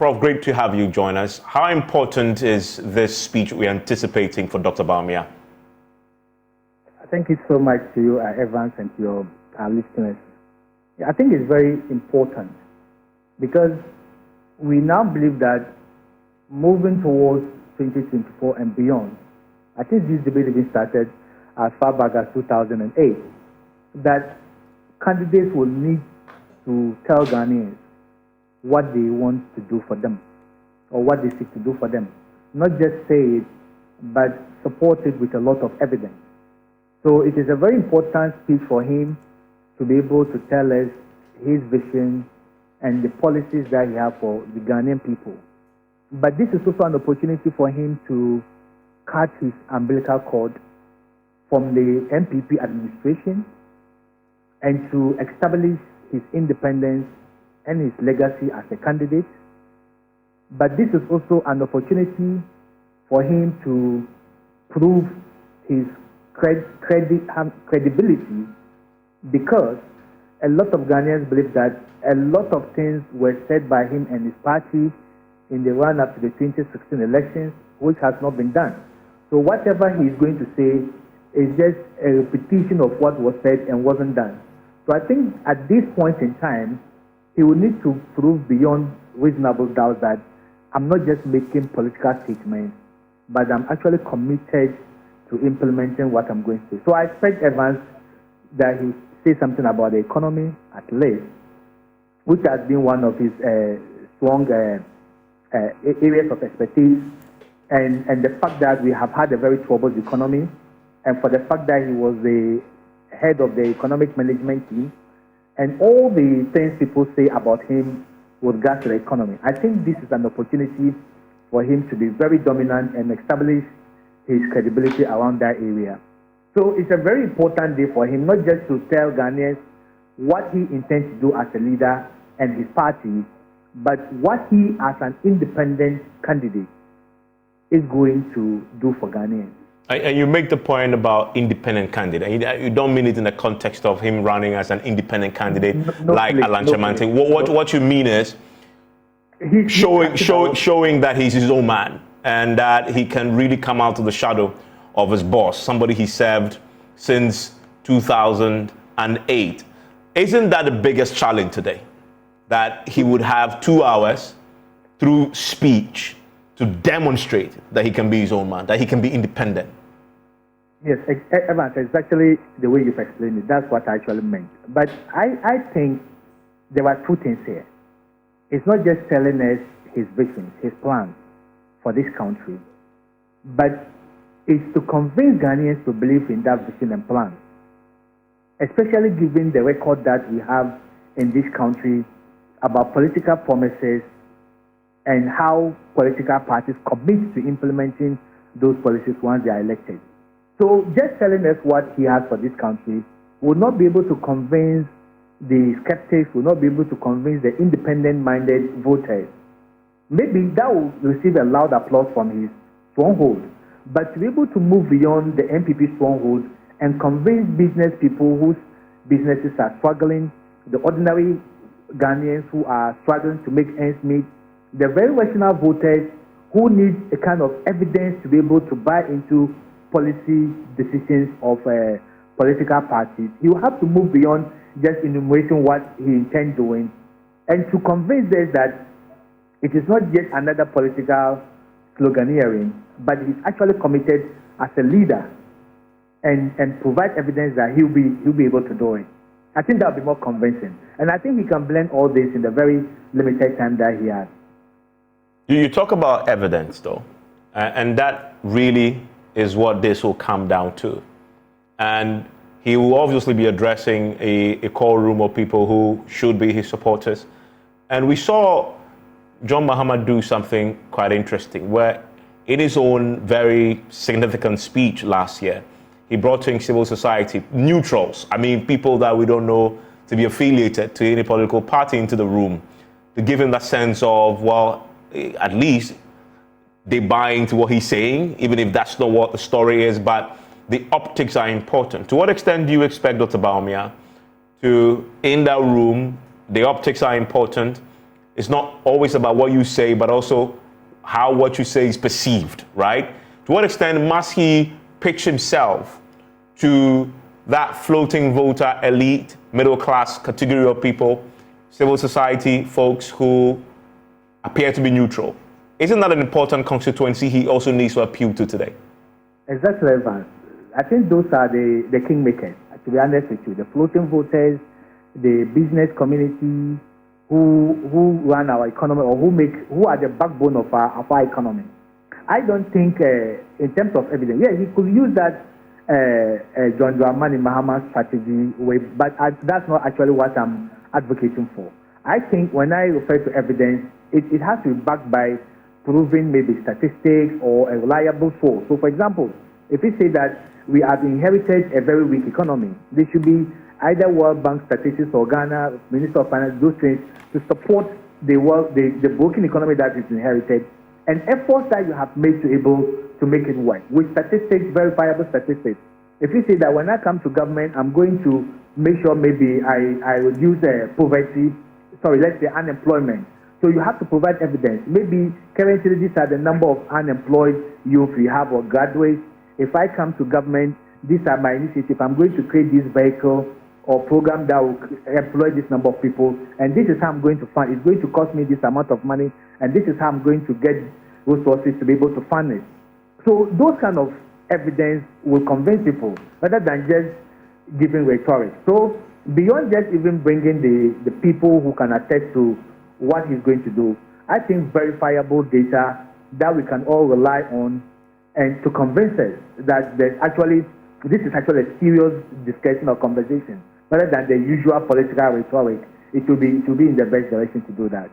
Prof, great to have you join us. How important is this speech we're anticipating for Dr. Bawumia? Thank you so much to you, Evans, and to your listeners. I think it's very important because we now believe that moving towards 2024 and beyond, I think this debate even started as far back as 2008, that candidates will need to tell Ghanaians what they want to do for them or what they seek to do for them. Not just say it, but support it with a lot of evidence. So it is a very important speech for him to be able to tell us his vision and the policies that he has for the Ghanaian people. But this is also an opportunity for him to cut his umbilical cord from the MPP administration and to establish his independence and his legacy as a candidate. But this is also an opportunity for him to prove his credibility, because a lot of Ghanaians believe that a lot of things were said by him and his party in the run-up to the 2016 elections, which has not been done. So whatever he is going to say is just a repetition of what was said and wasn't done. So I think at this point in time, he will need to prove beyond reasonable doubt that I'm not just making political statements, but I'm actually committed to implementing what I'm going to say. So I expect Evans that he will say something about the economy at least, which has been one of his strong areas of expertise, and the fact that we have had a very troubled economy, and for the fact that he was the head of the economic management team, and all the things people say about him with regards to the economy. I think this is an opportunity for him to be very dominant and establish his credibility around that area. So it's a very important day for him, not just to tell Ghanaians what he intends to do as a leader and his party, but what he as an independent candidate is going to do for Ghanaians. And you make the point about independent candidate. You don't mean it in the context of him running as an independent candidate like Alan Chamante. What you mean is showing that he's his own man and that he can really come out of the shadow of his boss, somebody he served since 2008. Isn't that the biggest challenge today? That he would have 2 hours through speech to demonstrate that he can be his own man, that he can be independent. Yes, Evans, exactly the way you've explained it. That's what I actually meant. But I think there are two things here. It's not just telling us his vision, his plans for this country, but it's to convince Ghanaians to believe in that vision and plan, especially given the record that we have in this country about political promises and how political parties commit to implementing those policies once they are elected. So just telling us what he has for this country will not be able to convince the skeptics, will not be able to convince the independent-minded voters. Maybe that will receive a loud applause from his stronghold, but to be able to move beyond the MPP stronghold and convince business people whose businesses are struggling, the ordinary Ghanaians who are struggling to make ends meet, the very rational voters who need a kind of evidence to be able to buy into policy decisions of political parties. He will have to move beyond just enumerating what he intends doing and to convince us that it is not just another political sloganeering, but he's actually committed as a leader and provide evidence that he'll be able to do it. I think that will be more convincing. And I think he can blend all this in the very limited time that he has. You talk about evidence, though, and that really is what this will come down to. And he will obviously be addressing a core room of people who should be his supporters. And we saw John Mahama do something quite interesting, where in his own very significant speech last year, he brought in civil society, neutrals, I mean people that we don't know to be affiliated to any political party into the room, to give him that sense of, well, at least they buy into what he's saying, even if that's not what the story is, but the optics are important. To what extent do you expect Dr. Bawumia to, in that room, the optics are important, it's not always about what you say, but also how what you say is perceived, right? To what extent must he pitch himself to that floating voter elite, middle class category of people, civil society folks who appear to be neutral? Isn't that an important constituency he also needs to appeal to today? Exactly, Evans. I think those are the kingmakers, to be honest with you. The floating voters, the business community who run our economy or who are the backbone of our economy. I don't think in terms of evidence, yeah, he could use that John Dramani Mahama strategy way, but that's not actually what I'm advocating for. I think when I refer to evidence, it has to be backed by proving maybe statistics or a reliable source. So, for example, if we say that we have inherited a very weak economy, there should be either World Bank statistics or Ghana Minister of Finance, those things to support the broken economy that is inherited, and efforts that you have made to able to make it work with statistics, verifiable statistics. If you say that when I come to government, I'm going to make sure maybe I reduce poverty, let's say unemployment. So you have to provide evidence. Maybe currently these are the number of unemployed youth we have or graduates. If I come to government, these are my initiatives. I'm going to create this vehicle or program that will employ this number of people, and this is how I'm going to fund. It's going to cost me this amount of money, and this is how I'm going to get resources to be able to fund it. So those kind of evidence will convince people rather than just giving rhetoric. So beyond just even bringing the people who can attest to what he's going to do, I think verifiable data that we can all rely on and to convince us that this is actually a serious discussion or conversation rather than the usual political rhetoric. It will be in the best direction to do that.